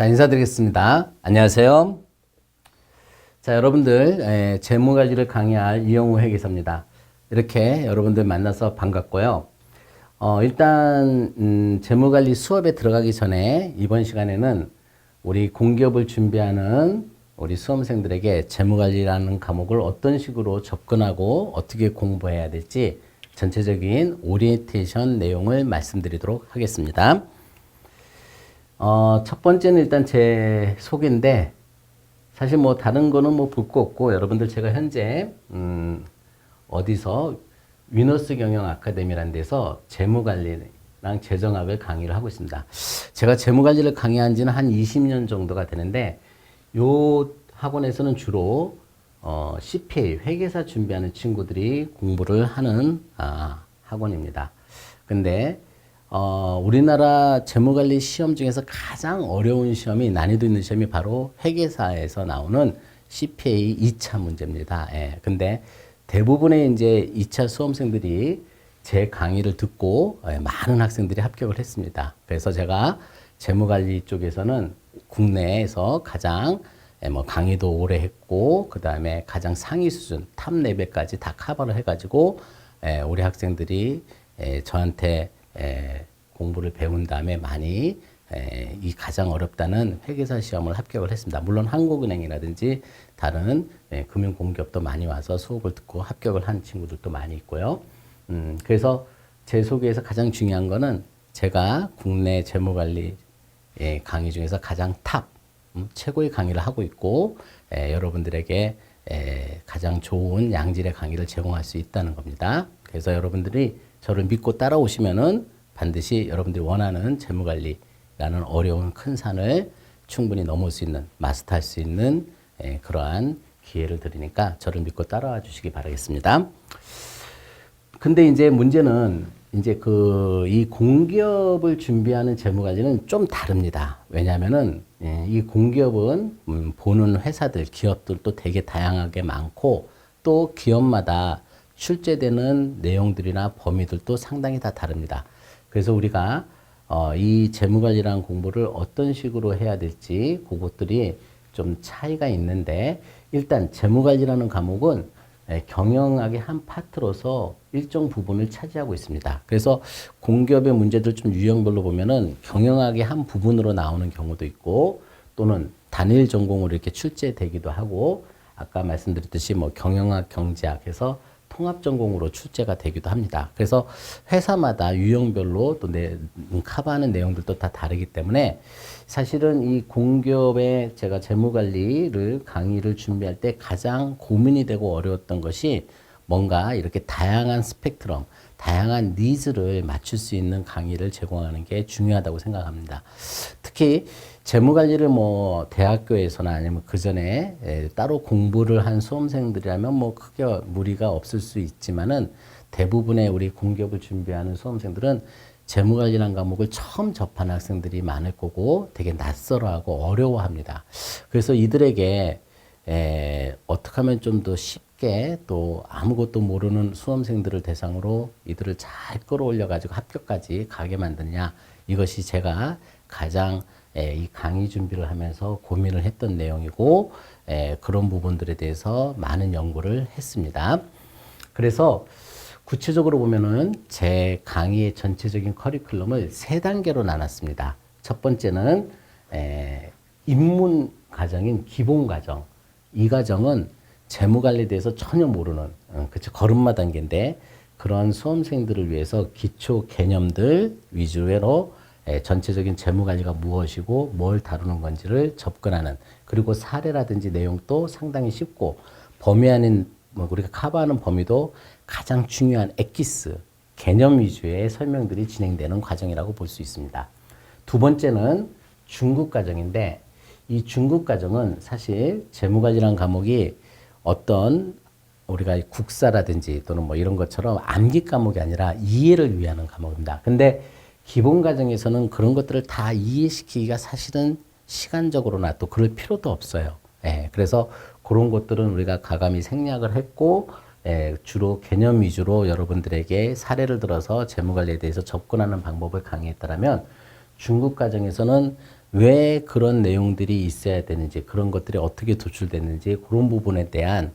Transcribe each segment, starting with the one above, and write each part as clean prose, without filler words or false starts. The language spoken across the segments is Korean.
자, 인사드리겠습니다. 안녕하세요. 자, 여러분들, 재무관리를 강의할 이영우 회계사입니다. 이렇게 여러분들 만나서 반갑고요. 일단, 재무관리 수업에 들어가기 전에 이번 시간에는 우리 공기업을 준비하는 우리 수험생들에게 재무관리라는 과목을 어떤 식으로 접근하고 어떻게 공부해야 될지 전체적인 오리엔테이션 내용을 말씀드리도록 하겠습니다. 첫 번째는 일단 제 소개인데, 사실 뭐 다른 거는 뭐 볼 거 없고, 여러분들 제가 현재, 어디서 위너스 경영 아카데미라는 데서 재무관리랑 재정학을 강의를 하고 있습니다. 제가 재무관리를 강의한 지는 한 20년 정도가 되는데, 요 학원에서는 주로, CPA, 회계사 준비하는 친구들이 공부를 하는, 학원입니다. 근데, 우리나라 재무관리 시험 중에서 가장 어려운 시험이, 난이도 있는 시험이 바로 회계사에서 나오는 CPA 2차 문제입니다. 예. 근데 대부분의 이제 2차 수험생들이 제 강의를 듣고 많은 학생들이 합격을 했습니다. 그래서 제가 재무관리 쪽에서는 국내에서 가장 뭐 강의도 오래 했고, 그 다음에 가장 상위 수준, 탑 레벨까지 다 커버를 해가지고, 우리 학생들이 저한테 공부를 배운 다음에 많이 이 가장 어렵다는 회계사 시험을 합격을 했습니다. 물론 한국은행이라든지 다른 금융공기업도 많이 와서 수업을 듣고 합격을 한 친구들도 많이 있고요. 그래서 제 소개에서 가장 중요한 거는 제가 국내 재무관리 강의 중에서 가장 탑, 최고의 강의를 하고 있고, 여러분들에게 가장 좋은 양질의 강의를 제공할 수 있다는 겁니다. 그래서 여러분들이 저를 믿고 따라오시면은 반드시 여러분들이 원하는 재무관리라는 어려운 큰 산을 충분히 넘을 수 있는, 마스터할 수 있는 그러한 기회를 드리니까 저를 믿고 따라와 주시기 바라겠습니다. 근데 이제 문제는 이제 이 공기업을 준비하는 재무관리는 좀 다릅니다. 왜냐하면은 이 공기업은 보는 회사들, 기업들도 되게 다양하게 많고, 또 기업마다 출제되는 내용들이나 범위들도 상당히 다 다릅니다. 그래서 우리가 이 재무관리라는 공부를 어떤 식으로 해야 될지 그것들이 좀 차이가 있는데, 일단 재무관리라는 과목은 경영학의 한 파트로서 일정 부분을 차지하고 있습니다. 그래서 공기업의 문제들 좀 유형별로 보면은 경영학의 한 부분으로 나오는 경우도 있고, 또는 단일 전공으로 이렇게 출제되기도 하고, 아까 말씀드렸듯이 뭐 경영학, 경제학에서 통합 전공으로 출제가 되기도 합니다. 그래서 회사마다 유형별로 또 커버하는 내용들도 다 다르기 때문에, 사실은 이 공기업의 제가 재무관리를 강의를 준비할 때 가장 고민이 되고 어려웠던 것이, 뭔가 이렇게 다양한 스펙트럼, 다양한 니즈를 맞출 수 있는 강의를 제공하는 게 중요하다고 생각합니다. 특히 재무관리를 뭐 대학교에서나 아니면 그 전에 따로 공부를 한 수험생들이라면 뭐 크게 무리가 없을 수 있지만은, 대부분의 우리 공기업을 준비하는 수험생들은 재무관리라는 과목을 처음 접하는 학생들이 많을 거고, 되게 낯설어하고 어려워합니다. 그래서 이들에게 어떻게 하면 좀 더 쉽게, 또 아무것도 모르는 수험생들을 대상으로 이들을 잘 끌어올려 가지고 합격까지 가게 만드냐, 이것이 제가 가장 이 강의 준비를 하면서 고민을 했던 내용이고, 그런 부분들에 대해서 많은 연구를 했습니다. 그래서 구체적으로 보면은 제 강의의 전체적인 커리큘럼을 3단계로 나눴습니다. 첫 번째는 입문 과정인 기본 과정. 이 과정은 재무관리에 대해서 전혀 모르는, 그쵸, 걸음마 단계인데, 그런 수험생들을 위해서 기초 개념들 위주로 전체적인 재무관리가 무엇이고 뭘 다루는 건지를 접근하는, 그리고 사례라든지 내용도 상당히 쉽고, 범위 안인 뭐 우리가 커버하는 범위도 가장 중요한 엑기스, 개념 위주의 설명들이 진행되는 과정이라고 볼 수 있습니다. 두 번째는 중급 과정인데, 이 중급 과정은 사실 재무관리라는 과목이 어떤 우리가 국사라든지 또는 뭐 이런 것처럼 암기 과목이 아니라 이해를 위한 과목입니다. 근데 기본 과정에서는 그런 것들을 다 이해시키기가 사실은 시간적으로나 또 그럴 필요도 없어요. 그래서 그런 것들은 우리가 가감히 생략을 했고, 주로 개념 위주로 여러분들에게 사례를 들어서 재무관리에 대해서 접근하는 방법을 강의했다면, 중급 과정에서는 왜 그런 내용들이 있어야 되는지, 그런 것들이 어떻게 도출됐는지 그런 부분에 대한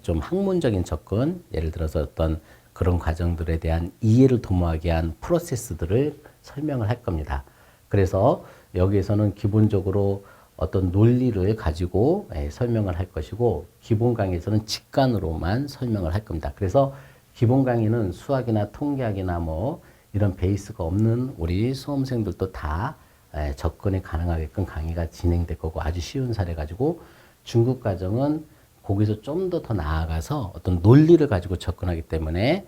좀 학문적인 접근, 예를 들어서 어떤 그런 과정들에 대한 이해를 도모하게 한 프로세스들을 설명을 할 겁니다. 그래서 여기에서는 기본적으로 어떤 논리를 가지고 설명을 할 것이고, 기본 강의에서는 직관으로만 설명을 할 겁니다. 그래서 기본 강의는 수학이나 통계학이나 뭐 이런 베이스가 없는 우리 수험생들도 다 접근이 가능하게끔 강의가 진행될 거고, 아주 쉬운 사례 가지고, 중급 과정은 거기서 좀 더 나아가서 어떤 논리를 가지고 접근하기 때문에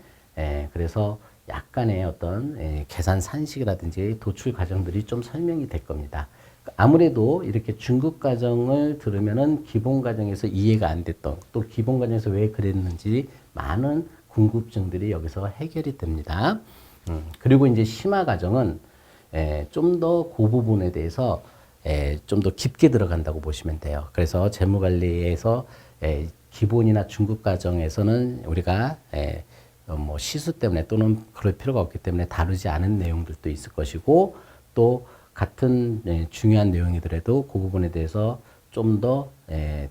그래서 약간의 어떤 계산 산식이라든지 도출 과정들이 좀 설명이 될 겁니다. 아무래도 이렇게 중급 과정을 들으면은 기본 과정에서 이해가 안 됐던, 또 기본 과정에서 왜 그랬는지 많은 궁금증들이 여기서 해결이 됩니다. 그리고 이제 심화 과정은 좀 더 그 부분에 대해서 좀 더 깊게 들어간다고 보시면 돼요. 그래서 재무관리에서 기본이나 중급 과정에서는 우리가 뭐 시수 때문에 또는 그럴 필요가 없기 때문에 다루지 않은 내용들도 있을 것이고, 또 같은 중요한 내용이더라도 그 부분에 대해서 좀 더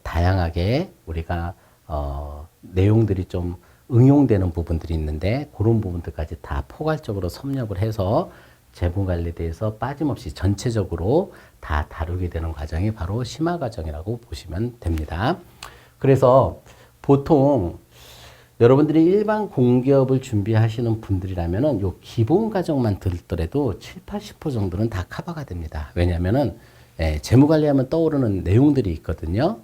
다양하게 우리가 내용들이 좀 응용되는 부분들이 있는데, 그런 부분들까지 다 포괄적으로 섭렵을 해서 재무관리에 대해서 빠짐없이 전체적으로 다 다루게 되는 과정이 바로 심화 과정이라고 보시면 됩니다. 그래서 보통 여러분들이 일반 공기업을 준비하시는 분들이라면은 요 기본 과정만 들더라도 7, 80% 정도는 다 커버가 됩니다. 왜냐면은 재무관리하면 떠오르는 내용들이 있거든요.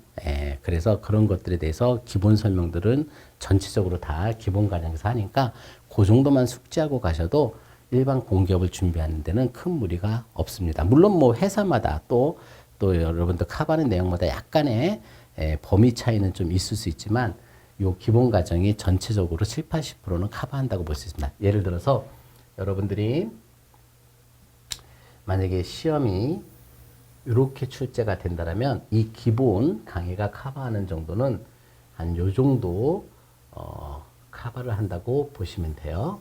그래서 그런 것들에 대해서 기본 설명들은 전체적으로 다 기본 과정에서 하니까 그 정도만 숙지하고 가셔도 일반 공기업을 준비하는 데는 큰 무리가 없습니다. 물론 뭐 회사마다 또 여러분들 커버하는 내용마다 약간의 범위 차이는 좀 있을 수 있지만, 요 기본 과정이 전체적으로 7, 80%는 커버한다고 볼 수 있습니다. 예를 들어서 여러분들이 만약에 시험이 이렇게 출제가 된다면 이 기본 강의가 커버하는 정도는 한 요 정도 커버를 한다고 보시면 돼요.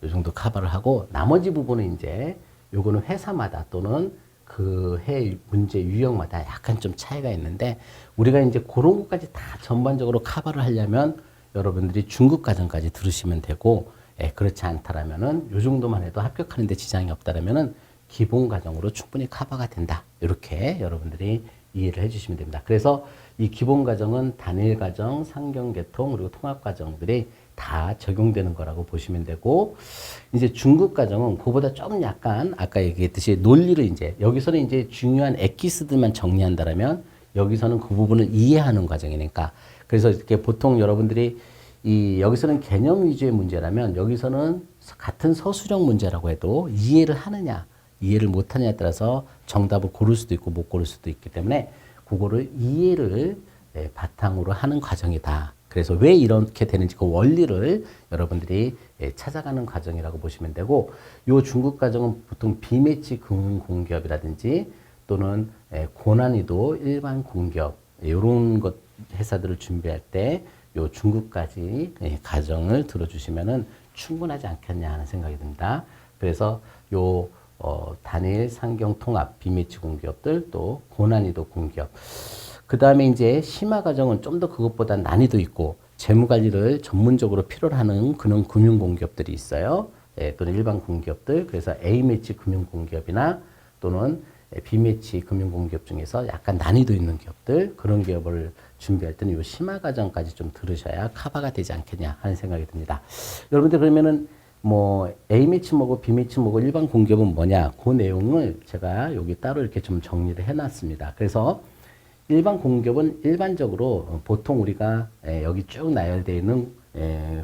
요 정도 커버를 하고, 나머지 부분은 이제 요거는 회사마다 또는 그 해 문제 유형마다 약간 좀 차이가 있는데, 우리가 이제 그런 것까지 다 전반적으로 커버를 하려면 여러분들이 중급 과정까지 들으시면 되고, 그렇지 않다라면은 요 정도만 해도 합격하는데 지장이 없다라면은 기본 과정으로 충분히 커버가 된다. 이렇게 여러분들이 이해를 해주시면 됩니다. 그래서 이 기본 과정은 단일 과정, 상경계통, 그리고 통합 과정들이 다 적용되는 거라고 보시면 되고, 이제 중급 과정은 그보다 좀 약간 아까 얘기했듯이 논리를 이제 여기서는 이제 중요한 엑기스들만 정리한다라면 여기서는 그 부분을 이해하는 과정이니까, 그래서 이렇게 보통 여러분들이 여기서는 개념 위주의 문제라면 여기서는 같은 서술형 문제라고 해도 이해를 하느냐 이해를 못하느냐에 따라서 정답을 고를 수도 있고 못 고를 수도 있기 때문에 그거를 이해를 바탕으로 하는 과정이다. 그래서 왜 이렇게 되는지 그 원리를 여러분들이 찾아가는 과정이라고 보시면 되고, 요 중급 과정은 보통 비매치 금융공기업이라든지 또는 고난이도 일반 공기업 이런 것 회사들을 준비할 때 요 중급까지 과정을 들어주시면은 충분하지 않겠냐 하는 생각이 듭니다. 그래서 요 단일 상경 통합 비매치 공기업들, 또 고난이도 공기업, 그 다음에 이제 심화 과정은 좀 더 그것보다 난이도 있고 재무 관리를 전문적으로 필요로 하는 그런 금융 공기업들이 있어요. 또는 일반 공기업들. 그래서 A 매치 금융 공기업이나 또는 B 매치 금융 공기업 중에서 약간 난이도 있는 기업들, 그런 기업을 준비할 때는 이 심화 과정까지 좀 들으셔야 커버가 되지 않겠냐 하는 생각이 듭니다. 여러분들 그러면은 뭐 A 매치 뭐고 B 매치 뭐고 일반 공기업은 뭐냐, 그 내용을 제가 여기 따로 이렇게 좀 정리를 해놨습니다. 그래서 일반 공기업은 일반적으로 보통 우리가 여기 쭉 나열되어 있는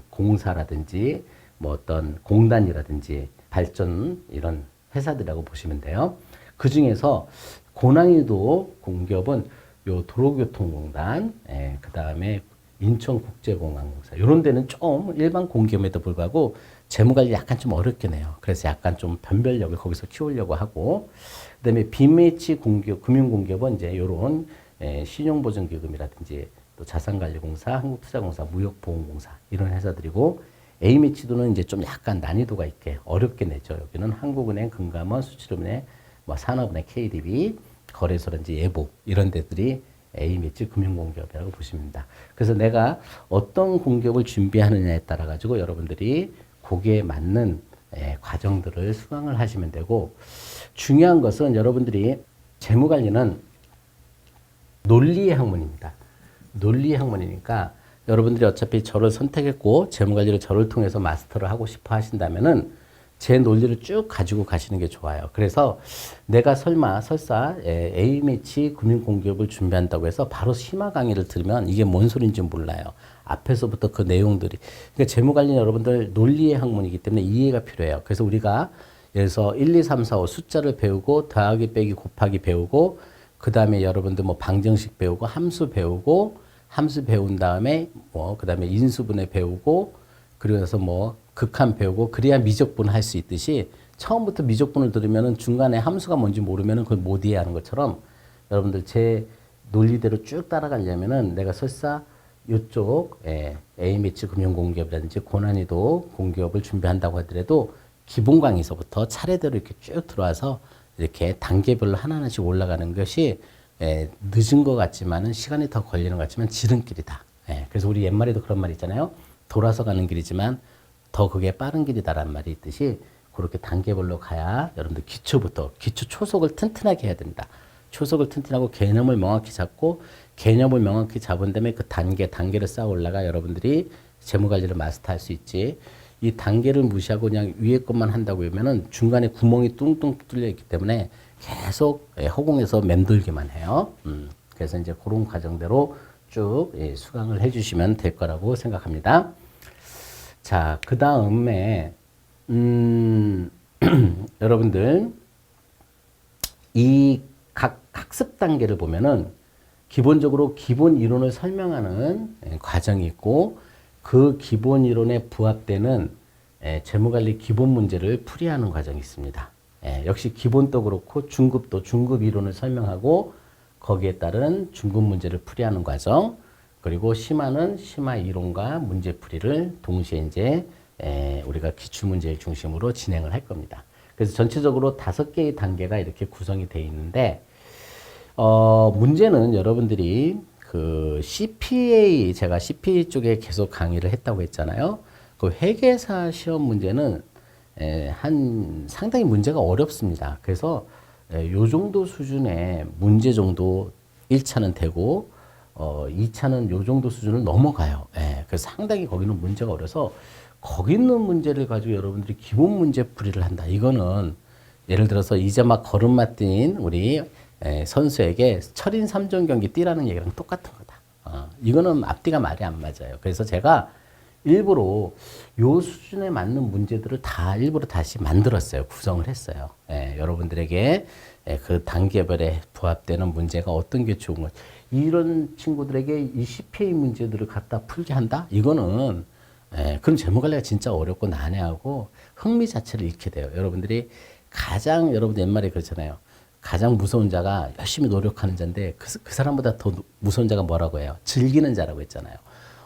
공사라든지 뭐 어떤 공단이라든지 발전 이런 회사들이라고 보시면 돼요. 그 중에서 고난이도 공기업은 요 도로교통공단, 그 다음에 인천국제공항공사 이런 데는 좀 일반 공기업에도 불구하고 재무관리 약간 좀 어렵긴 해요. 그래서 약간 좀 변별력을 거기서 키우려고 하고, 그 다음에 비매치 공기업, 금융공기업은 이제 요런 신용보증기금이라든지 또 자산관리공사, 한국투자공사, 무역보험공사 이런 회사들이고, A매치도는 이제 좀 약간 난이도가 있게 어렵게 내죠. 여기는 한국은행, 금감원, 수출은행, 뭐 산업은행 KDB, 거래소라든지 예보 이런 데들이 A매치 금융공기업이라고 보시면 됩니다. 그래서 내가 어떤 공기업을 준비하느냐에 따라 가지고 여러분들이 거기에 맞는 과정들을 수강을 하시면 되고, 중요한 것은 여러분들이 재무관리는 논리의 학문입니다. 논리의 학문이니까 여러분들이 어차피 저를 선택했고 재무관리를 저를 통해서 마스터를 하고 싶어 하신다면은 제 논리를 쭉 가지고 가시는 게 좋아요. 그래서 내가 설사 A매치 금융공기업을 준비한다고 해서 바로 심화 강의를 들으면 이게 뭔 소리인지 몰라요. 앞에서부터 그 내용들이. 그러니까 재무관리는 여러분들 논리의 학문이기 때문에 이해가 필요해요. 그래서 우리가 예를 들어서 1, 2, 3, 4, 5 숫자를 배우고 더하기, 빼기, 곱하기 배우고 그 다음에 여러분들 뭐 방정식 배우고 함수 배우고 함수 배운 다음에 뭐 그 다음에 인수분해 배우고 그리고 나서 뭐 극한 배우고 그래야 미적분 할 수 있듯이 처음부터 미적분을 들으면은 중간에 함수가 뭔지 모르면은 그걸 못 이해하는 것처럼 여러분들 제 논리대로 쭉 따라가려면은 내가 설사 이쪽 A매치 금융공기업이라든지 고난이도 공기업을 준비한다고 하더라도 기본 강의서부터 차례대로 이렇게 쭉 들어와서 이렇게 단계별로 하나하나씩 올라가는 것이 늦은 것 같지만은 시간이 더 걸리는 것 같지만 지름길이다. 그래서 우리 옛말에도 그런 말이 있잖아요. 돌아서 가는 길이지만 더 그게 빠른 길이다라는 말이 있듯이 그렇게 단계별로 가야 여러분들 기초 초석을 튼튼하게 해야 됩니다. 초석을 튼튼하고 개념을 명확히 잡고 개념을 명확히 잡은 다음에 그 단계를 쌓아 올라가 여러분들이 재무관리를 마스터할 수 있지. 이 단계를 무시하고 그냥 위에 것만 한다고 하면은 중간에 구멍이 뚱뚱 뚫려 있기 때문에 계속 허공에서 맴돌기만 해요. 그래서 이제 그런 과정대로 쭉 수강을 해주시면 될 거라고 생각합니다. 자, 그 다음에 여러분들 이 각 학습 단계를 보면은 기본적으로 기본 이론을 설명하는 과정이 있고 그 기본 이론에 부합되는 재무관리 기본 문제를 풀이하는 과정이 있습니다. 역시 기본도 그렇고 중급도 중급 이론을 설명하고 거기에 따른 중급 문제를 풀이하는 과정, 그리고 심화는 심화 이론과 문제풀이를 동시에 이제 우리가 기출문제를 중심으로 진행을 할 겁니다. 그래서 전체적으로 5개의 단계가 이렇게 구성이 되어 있는데 문제는 여러분들이 그 CPA, 제가 CPA 쪽에 계속 강의를 했다고 했잖아요. 그 회계사 시험 문제는 상당히 문제가 어렵습니다. 그래서 요 정도 수준의 문제 정도 1차는 되고 2차는 요 정도 수준을 넘어가요. 그래서 상당히 거기는 문제가 어려서 거기 있는 문제를 가지고 여러분들이 기본 문제 풀이를 한다. 이거는 예를 들어서 이제 막 걸음마 뛴 우리 선수에게 철인 3종 경기 뛰라는 얘기랑 똑같은 거다. 이거는 앞뒤가 말이 안 맞아요. 그래서 제가 일부러 요 수준에 맞는 문제들을 다 일부러 다시 만들었어요. 구성을 했어요. 여러분들에게 그 단계별에 부합되는 문제가 어떤 게 좋은 것, 이런 친구들에게 이 CPA 문제들을 갖다 풀게 한다? 이거는 그럼 재무관리가 진짜 어렵고 난해하고 흥미 자체를 잃게 돼요. 여러분들이 여러분들 옛말에 그렇잖아요. 가장 무서운 자가 열심히 노력하는 자인데 그 사람보다 더 무서운 자가 뭐라고 해요? 즐기는 자라고 했잖아요.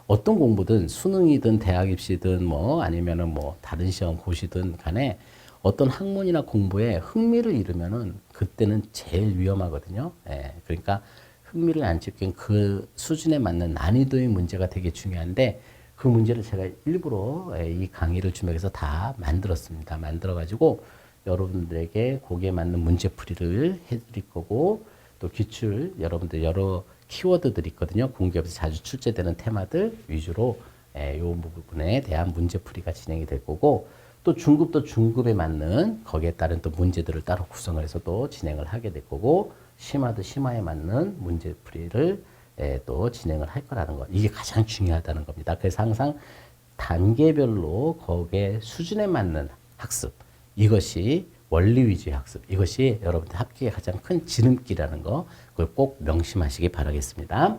어떤 공부든 수능이든 대학 입시든 뭐 아니면은 뭐 다른 시험 고시든 간에 어떤 학문이나 공부에 흥미를 잃으면은 그때는 제일 위험하거든요. 그러니까 흥미를 안 찍긴 그 수준에 맞는 난이도의 문제가 되게 중요한데 그 문제를 제가 일부러 이 강의를 준비해서 다 만들었습니다. 만들어가지고 여러분들에게 거기에 맞는 문제풀이를 해드릴 거고 또 기출 여러분들 여러 키워드들이 있거든요. 공기업에서 자주 출제되는 테마들 위주로 이 부분에 대한 문제풀이가 진행이 될 거고 또 중급도 중급에 맞는 거기에 따른 또 문제들을 따로 구성을 해서 또 진행을 하게 될 거고 심화도 심화에 맞는 문제풀이를 또 진행을 할 거라는 거. 이게 가장 중요하다는 겁니다. 그래서 항상 단계별로 거기에 수준에 맞는 학습. 이것이 원리 위주의 학습. 이것이 여러분들 합격의 가장 큰 지름길이라는 거. 그걸 꼭 명심하시기 바라겠습니다.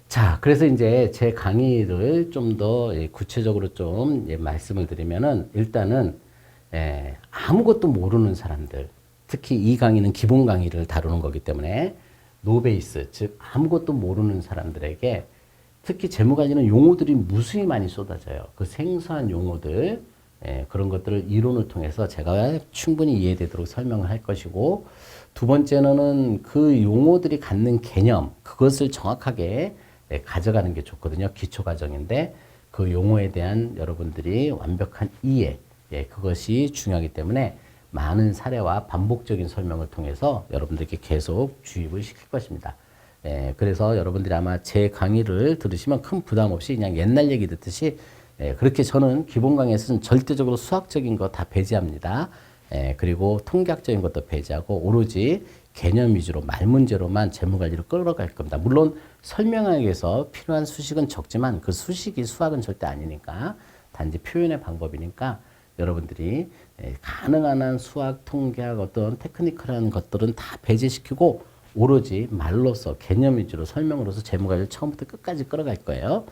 자, 그래서 이제 제 강의를 좀 더 구체적으로 좀 말씀을 드리면은 일단은 아무것도 모르는 사람들, 특히 이 강의는 기본 강의를 다루는 거기 때문에 노베이스, 즉 아무것도 모르는 사람들에게 특히 재무관리는 용어들이 무수히 많이 쏟아져요. 그 생소한 용어들, 그런 것들을 이론을 통해서 제가 충분히 이해되도록 설명을 할 것이고, 두 번째는 그 용어들이 갖는 개념, 그것을 정확하게 가져가는 게 좋거든요. 기초 과정인데 그 용어에 대한 여러분들이 완벽한 이해, 그것이 중요하기 때문에 많은 사례와 반복적인 설명을 통해서 여러분들께 계속 주입을 시킬 것입니다. 그래서 여러분들이 아마 제 강의를 들으시면 큰 부담 없이 그냥 옛날 얘기 듣듯이 그렇게 저는 기본 강의에서는 절대적으로 수학적인 거 다 배제합니다. 그리고 통계학적인 것도 배제하고 오로지 개념 위주로 말 문제로만 재무관리를 끌어갈 겁니다. 물론 설명하기 위해서 필요한 수식은 적지만 그 수식이 수학은 절대 아니니까 단지 표현의 방법이니까 여러분들이 가능한 한 수학, 통계학 어떤 테크니컬한 것들은 다 배제시키고 오로지 말로서 개념 위주로 설명으로서 재무관리를 처음부터 끝까지 끌어갈 거예요.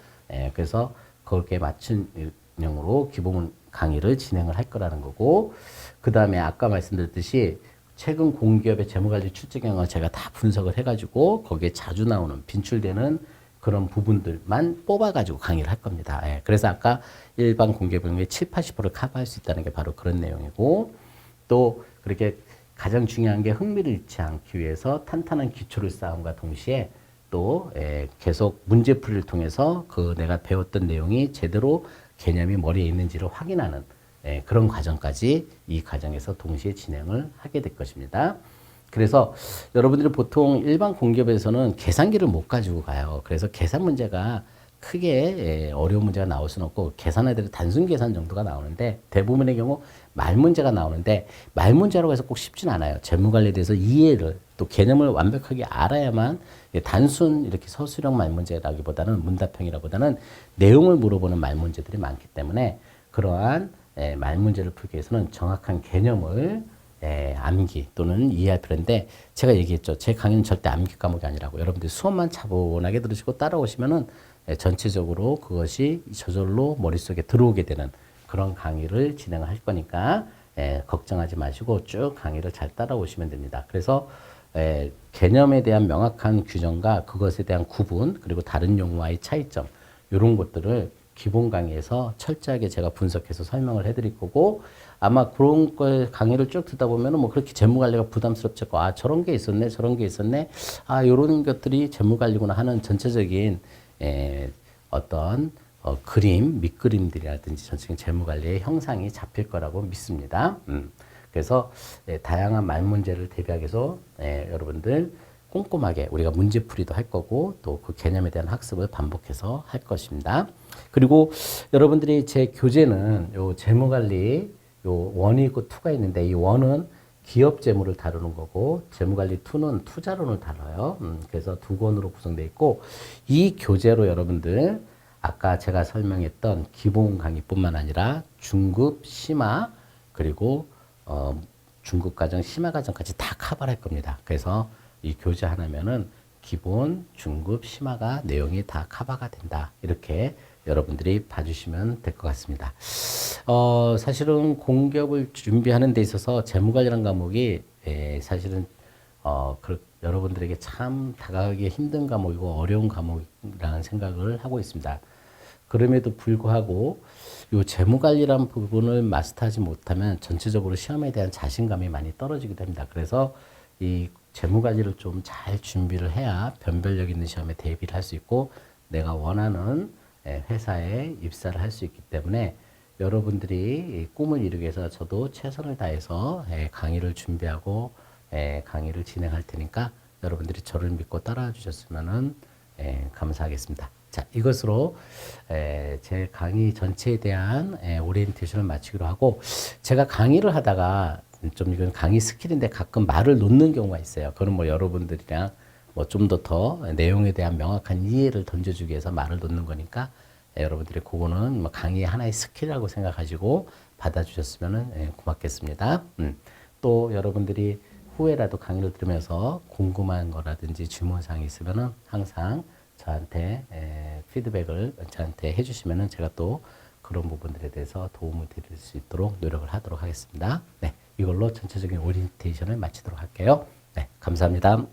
그래서 거기에 맞춘 내용으로 기본 강의를 진행을 할 거라는 거고, 그 다음에 아까 말씀드렸듯이 최근 공기업의 재무관리 출제 경향을 제가 다 분석을 해가지고 거기에 자주 나오는 빈출되는 그런 부분들만 뽑아가지고 강의를 할 겁니다. 그래서 아까 일반 공기업의 7, 80%를 커버할 수 있다는 게 바로 그런 내용이고, 또 그렇게 가장 중요한 게 흥미를 잃지 않기 위해서 탄탄한 기초를 쌓음과 동시에 또 계속 문제풀이를 통해서 그 내가 배웠던 내용이 제대로 개념이 머리에 있는지를 확인하는 그런 과정까지 이 과정에서 동시에 진행을 하게 될 것입니다. 그래서 여러분들이 보통 일반 공기업에서는 계산기를 못 가지고 가요. 그래서 계산 문제가 크게 어려운 문제가 나올 수는 없고 계산해야 단순 계산 정도가 나오는데 대부분의 경우 말 문제가 나오는데 말 문제라고 해서 꼭 쉽진 않아요. 재무관리에 대해서 이해를 또 개념을 완벽하게 알아야만 단순 이렇게 서술형 말 문제라기보다는 문답형이라기보다는 내용을 물어보는 말 문제들이 많기 때문에 그러한 말 문제를 풀기 위해서는 정확한 개념을 암기 또는 이해할 필요인데 제가 얘기했죠. 제 강의는 절대 암기 과목이 아니라고. 여러분들이 수업만 차분하게 들으시고 따라오시면은 전체적으로 그것이 저절로 머릿속에 들어오게 되는 그런 강의를 진행을 할 거니까 걱정하지 마시고 쭉 강의를 잘 따라오시면 됩니다. 그래서 개념에 대한 명확한 규정과 그것에 대한 구분 그리고 다른 용어와의 차이점 이런 것들을 기본 강의에서 철저하게 제가 분석해서 설명을 해드릴 거고 아마 그런 걸 강의를 쭉 듣다 보면은 뭐 그렇게 재무관리가 부담스럽지 않고 아 저런 게 있었네 저런 게 있었네 아 요런 것들이 재무관리구나 하는 전체적인 어떤 그림, 밑그림들이라든지 전체적인 재무관리의 형상이 잡힐 거라고 믿습니다. 그래서 다양한 말 문제를 대비하기 위해서 여러분들 꼼꼼하게 우리가 문제풀이도 할 거고 또 그 개념에 대한 학습을 반복해서 할 것입니다. 그리고 여러분들이 제 교재는 요 재무관리 요 1이 있고 2가 있는데 이 1은 기업 재무를 다루는 거고 재무관리 2는 투자론을 다뤄요. 그래서 두 권으로 구성되어 있고 이 교재로 여러분들 아까 제가 설명했던 기본 강의뿐만 아니라 중급, 심화 그리고 중급 과정, 심화 과정까지 다 커버할 겁니다. 그래서 이 교재 하나면은 기본, 중급, 심화가 내용이 다 커버가 된다. 이렇게 여러분들이 봐주시면 될 것 같습니다. 사실은 공기업을 준비하는 데 있어서 재무관리라는 과목이 사실은 여러분들에게 참 다가가기 힘든 과목이고 어려운 과목이라는 생각을 하고 있습니다. 그럼에도 불구하고 이 재무관리라는 부분을 마스터하지 못하면 전체적으로 시험에 대한 자신감이 많이 떨어지기도 합니다. 그래서 이 재무관리를 좀 잘 준비를 해야 변별력 있는 시험에 대비를 할 수 있고 내가 원하는 회사에 입사를 할 수 있기 때문에 여러분들이 꿈을 이루기 위해서 저도 최선을 다해서 강의를 준비하고 강의를 진행할 테니까 여러분들이 저를 믿고 따라와 주셨으면 감사하겠습니다. 자, 이것으로 제 강의 전체에 대한 오리엔테이션을 마치기로 하고 제가 강의를 하다가 좀 이건 강의 스킬인데 가끔 말을 놓는 경우가 있어요. 그건 뭐 여러분들이랑 뭐 좀 더 내용에 대한 명확한 이해를 던져주기 위해서 말을 놓는 거니까 여러분들이 그거는 뭐 강의의 하나의 스킬이라고 생각하시고 받아주셨으면 고맙겠습니다. 또 여러분들이 후에라도 강의를 들으면서 궁금한 거라든지 질문사항이 있으면은 항상 저한테 피드백을 저한테 해주시면은 제가 또 그런 부분들에 대해서 도움을 드릴 수 있도록 노력을 하도록 하겠습니다. 네, 이걸로 전체적인 오리엔테이션을 마치도록 할게요. 네, 감사합니다.